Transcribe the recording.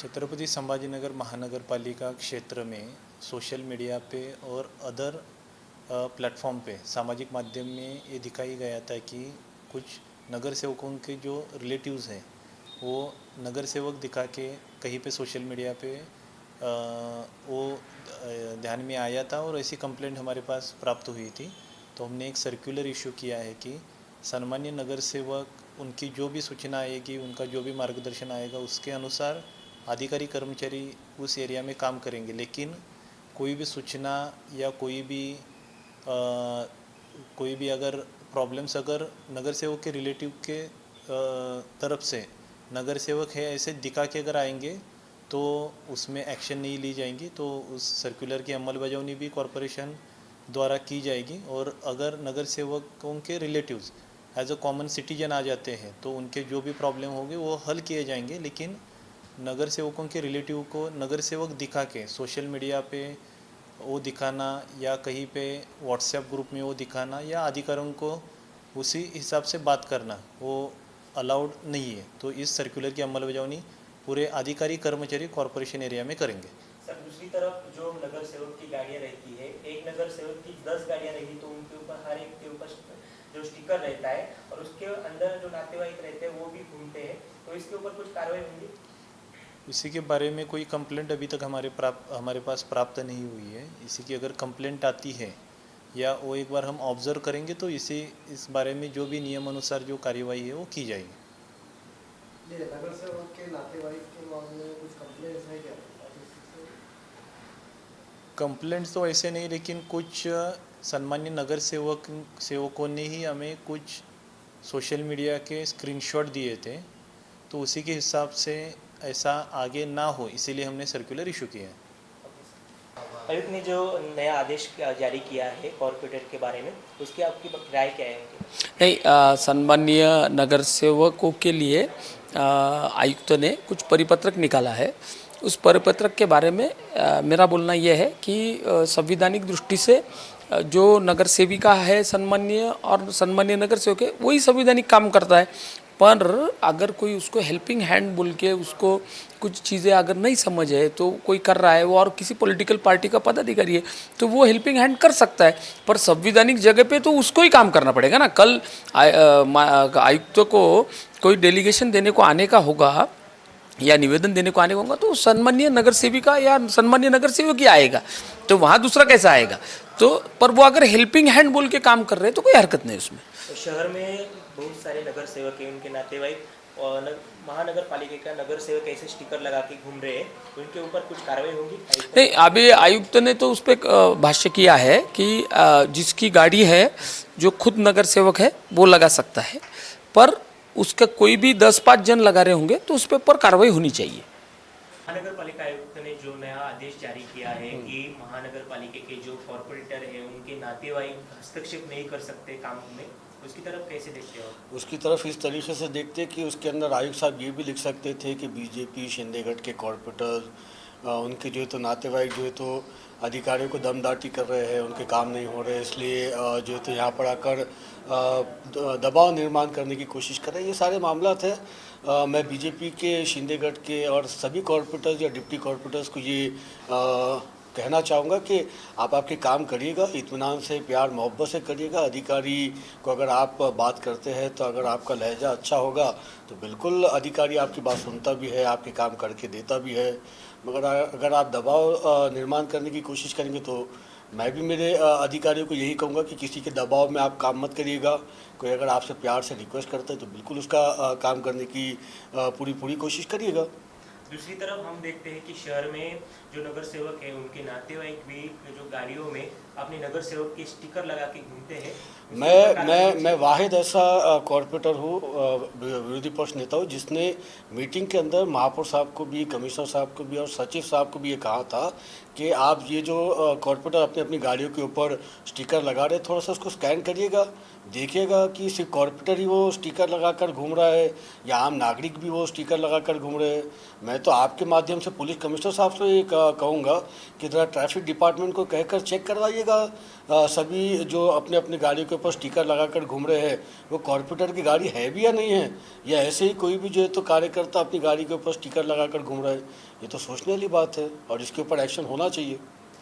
छत्रपति संभाजीनगर महानगर पालिका क्षेत्र में सोशल मीडिया पे और अदर प्लेटफॉर्म पे सामाजिक माध्यम में ये दिखाई गया था कि कुछ नगर सेवकों के जो रिलेटिव्स हैं वो नगर सेवक दिखा के कहीं पे सोशल मीडिया पे वो ध्यान में आया था और ऐसी कंप्लेंट हमारे पास प्राप्त हुई थी। तो हमने एक सर्कुलर इशू किया है कि सम्मान्य नगर सेवक उनकी जो भी सूचना आएगी, उनका जो भी मार्गदर्शन आएगा, उसके अनुसार अधिकारी कर्मचारी उस एरिया में काम करेंगे। लेकिन कोई भी सूचना या कोई भी अगर प्रॉब्लम्स अगर नगर सेवक के रिलेटिव के तरफ से नगर सेवक है ऐसे दिखा के अगर आएंगे तो उसमें एक्शन नहीं ली जाएंगी। तो उस सर्कुलर की अमलबजावनी भी कॉरपोरेशन द्वारा की जाएगी। और अगर नगर सेवकों के relatives as a common citizen आ जाते हैं तो उनके जो भी प्रॉब्लम होंगे वो हल किए जाएंगे। लेकिन नगर सेवकों के रिलेटिव को नगर सेवक दिखा के सोशल मीडिया पे वो दिखाना या कहीं पे व्हाट्सएप ग्रुप में वो दिखाना या अधिकारियों को उसी हिसाब से बात करना वो अलाउड नहीं है। तो इस सर्कुलर की अमलबजावनी पूरे अधिकारी कर्मचारी कॉरपोरेशन एरिया में करेंगे। सर, दूसरी तरफ जो नगर सेवक की गाड़ियाँ रहती है, एक नगर सेवक की 10 गाड़ियाँ रहेगी तो उनके ऊपर हर एक के ऊपर जो स्टिकर रहता है और उसके अंदर जो नातेवाईक रहते हैं वो भी घूमते हैं, तो इसके ऊपर कुछ कार्रवाई होगी? इसी के बारे में कोई कंप्लेंट अभी तक हमारे पास प्राप्त नहीं हुई है। इसी की अगर कंप्लेंट आती है या वो एक बार हम ऑब्जर्व करेंगे तो इस बारे में जो भी नियम अनुसार जो कार्यवाही है वो की जाएगी। नगर सेवक के नातेवाईक के मामले में कुछ कंप्लेंट्स है क्या? कंप्लेंट्स तो ऐसे नहीं, लेकिन कुछ सम्मान्य नगर सेवकों ने ही हमें कुछ सोशल मीडिया के स्क्रीनशॉट दिए थे। तो उसी के हिसाब से ऐसा आगे ना हो इसीलिए हमने सर्कुलर इशू किया है। आयुक्त ने जो नया आदेश जारी किया है कॉर्पोरेटर के बारे में, उसकी आपकी राय क्या है? नहीं, सम्मानीय नगर सेवकों के लिए आयुक्त ने कुछ परिपत्रक निकाला है। उस परिपत्रक के बारे में मेरा बोलना यह है कि संवैधानिक दृष्टि से जो नगर सेविका है सम्मानीय और सम्मानीय नगर सेवक है वही संवैधानिक काम करता है। पर अगर कोई उसको हेल्पिंग हैंड बोल के उसको कुछ चीज़ें अगर नहीं समझ है तो कोई कर रहा है वो और किसी पॉलिटिकल पार्टी का पदाधिकारी है तो वो हेल्पिंग हैंड कर सकता है, पर संवैधानिक जगह पे तो उसको ही काम करना पड़ेगा ना। कल आयुक्त को कोई डेलीगेशन देने को आने का होगा या निवेदन देने को आने होगा तो सम्मानीय नगर सेविका या सम्मानीय नगर सेवक ही आएगा, तो वहाँ दूसरा कैसा आएगा? तो पर वो अगर हेल्पिंग हैंड बोल के काम कर रहे हैं तो कोई हरकत नहीं उसमें। तो शहर में बहुत सारे नगर सेवक हैं, उनके नातेवाईक और महानगर पालिका का नगर सेवक ऐसे स्टिकर लगा के घूम रहे हैं, तो उनके ऊपर कुछ कार्रवाई होगी? नहीं, अभी आयुक्त ने तो उस पर भाष्य किया है कि जिसकी गाड़ी है जो खुद नगर सेवक है वो लगा सकता है, पर उसका कोई भी 10-5 जन लगा रहे होंगे तो उस पर ऊपर कार्रवाई होनी चाहिए। महानगर पालिका आयुक्त ने जो नया आदेश जारी किया है कि महानगर पालिका के जो कॉर्पोरेटर है उनके नातेवाईक हस्तक्षेप नहीं कर सकते काम में, उसकी तरफ कैसे देखते हो? उसकी तरफ इस तरीके से देखते कि उसके अंदर आयुक्त साहब ये भी लिख सकते थे कि बीजेपी शिंदेगढ़ के कॉर्पोरेटर उनके जो है तो नातेवाईक जो है तो अधिकारियों को दमदाटी कर रहे हैं, उनके काम नहीं हो रहे, इसलिए जो है तो यहाँ पर आकर दबाव निर्माण करने की कोशिश कर रहे हैं। ये सारे मामला थे। मैं बीजेपी के शिंदेगढ़ के और सभी कॉर्पोरेटर्स या डिप्टी कॉर्पोरेटर्स को ये कहना चाहूँगा कि आप आपके काम करिएगा, इत्मीनान से, प्यार मोहब्बत से करिएगा। अधिकारी को अगर आप बात करते हैं तो अगर आपका लहजा अच्छा होगा तो बिल्कुल अधिकारी आपकी बात सुनता भी है, आपके काम करके देता भी है। मगर अगर आप दबाव निर्माण करने की कोशिश करेंगे तो मैं भी मेरे अधिकारियों को यही कहूँगा कि किसी के दबाव में आप काम मत करिएगा। कोई अगर आपसे प्यार से रिक्वेस्ट करता है तो बिल्कुल उसका काम करने की पूरी कोशिश करिएगा। दूसरी तरफ हम देखते हैं कि शहर में जो नगर सेवक है उनके नातेवाईक भी जो गाड़ियों में अपने नगर सेवक के स्टिकर लगा के घूमते हैं। मैं वाहिद ऐसा कॉर्पोरेटर हूँ, विरोधी पक्ष नेता हूँ, जिसने मीटिंग के अंदर महापौर साहब को भी, कमिश्नर साहब को भी और सचिव साहब को भी ये कहा था कि आप ये जो कॉर्पोरेटर अपनी अपनी गाड़ियों के ऊपर स्टिकर लगा रहे, थोड़ा सा उसको स्कैन करिएगा, देखिएगा कि सिर्फ कॉर्पोरेटर ही वो स्टिकर लगाकर घूम रहा है या आम नागरिक भी वो स्टिकर लगाकर घूम रहे हैं। मैं तो आपके माध्यम से पुलिस कमिश्नर साहब से कहूँगा कि ज़रा ट्रैफिक डिपार्टमेंट को कहकर चेक करवाइए बताइएगा, सभी जो अपने अपने गाड़ी के ऊपर स्टिकर लगाकर घूम रहे हैं वो कॉर्पोरेटर की गाड़ी है भी या नहीं है, या ऐसे ही कोई भी जो है तो कार्यकर्ता अपनी गाड़ी के ऊपर स्टिकर लगाकर घूम रहा है। ये तो सोचने वाली बात है और इसके ऊपर एक्शन होना चाहिए।